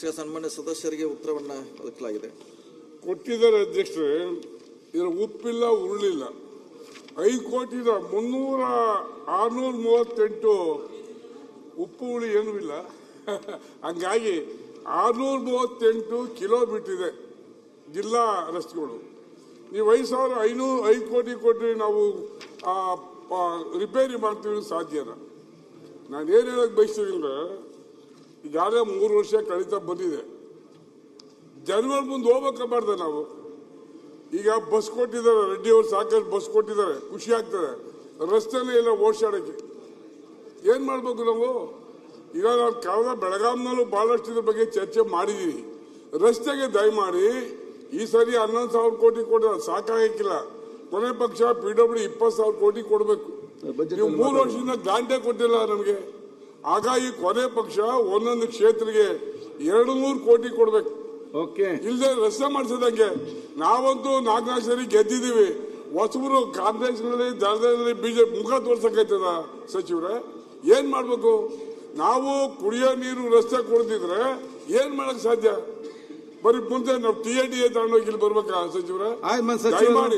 ಈಗ ಸನ್ಮಾನ್ಯ ಸದಸ್ಯರಿಗೆ ಉತ್ತರವನ್ನ ಒದಗಿಸಲಾಗಿದೆ. ಕೊಟ್ಟಿದ್ದಾರೆ ಅಧ್ಯಕ್ಷರೇ. ಇದರ ಉಪ್ಪಿಲ್ಲ ಉರುಳಿಲ್ಲ. 5 ಕೋಟಿ 638 ಉಪ್ಪು ಹುಳಿ ಏನೂ ಇಲ್ಲ. ಹಂಗಾಗಿ 638 ಕಿಲೋಮೀಟರ್ ಇದೆ ಜಿಲ್ಲಾ ರಸ್ತೆಗಳು. ನೀವು 5 ಕೋಟಿ ಕೊಟ್ಟು ನಾವು ರಿಪೇರಿ ಮಾಡ್ತೀವಿ ಸಾಧ್ಯನ? ನಾನು ಏನು ಹೇಳಕ್ ಬಯಸ್ತೀನಿ ಅಂದ್ರೆ, ಈಗಾಗಲೇ 3 ವರ್ಷ ಕಳೀತಾ ಬಂದಿದೆ. ಜನಗಳ ಮುಂದೆ ಹೋಗ್ಬೇಕಬಾರ್ದ ನಾವು? ಈಗ ಬಸ್ ಕೊಟ್ಟಿದ್ದಾರೆ, ರೆಡ್ಡಿ ಅವರು ಸಾಕಷ್ಟು ಬಸ್ ಕೊಟ್ಟಿದ್ದಾರೆ, ಖುಷಿ ಆಗ್ತದೆ. ರಸ್ತೆನೇ ಇಲ್ಲ ಓಡಾಡಕ್ಕೆ. ಏನ್ ಮಾಡ್ಬೇಕು ನಾವು? ಈಗ ನಾವು ಕಳೆದ ಬೆಳಗಾಂನಲ್ಲೂ ಬಹಳಷ್ಟು ಇದ್ರ ಬಗ್ಗೆ ಚರ್ಚೆ ಮಾಡಿದೀವಿ. ರಸ್ತೆಗೆ ದಯಮಾಡಿ ಈ ಸರಿ 11,000 ಕೋಟಿ ಕೊಡ ಸಾಕಾಗಿಲ್ಲ. ಕೊನೆ ಪಕ್ಷ PWD 20,000 ಕೋಟಿ ಕೊಡಬೇಕು. ನೀವು 3 ವರ್ಷದಿಂದ ಗ್ರಾಂಟೇ ಕೊಟ್ಟಿಲ್ಲ ನಮಗೆ. ಹಾಗಾಗಿ ಕೊನೆ ಪಕ್ಷ ಒಂದೊಂದು ಕ್ಷೇತ್ರಕ್ಕೆ 200 ಕೋಟಿ ಕೊಡ್ಬೇಕು. ಇಲ್ಲದೆ ರಸ್ತೆ ಮಾಡಿಸೋದಂಗೆ. ನಾವಂತೂ 4 ಸರಿ ಗೆದ್ದಿದ್ದೀವಿ. ಹೊಸಬರು ಕಾಂಗ್ರೆಸ್ನಲ್ಲಿ ದಳದಲ್ಲಿ ಬಿಜೆಪಿ ಮುಖ ತೋರ್ಸಕೈತದ ಸಚಿವರೇ? ಏನ್ ಮಾಡ್ಬೇಕು ನಾವು? ಕುಡಿಯೋ ನೀರು ರಸ್ತೆ ಕೊಡ್ತಿದ್ರೆ ಏನ್ ಮಾಡಕ್ ಸಾಧ್ಯ? ಬರೀ ಮುಂದೆ ನಾವು TADA ತಗೊಂಡೋಗಿ ಇಲ್ಲಿ ಬರ್ಬೇಕಾ ಸಚಿವರೇ? ದಯಮಾಡಿ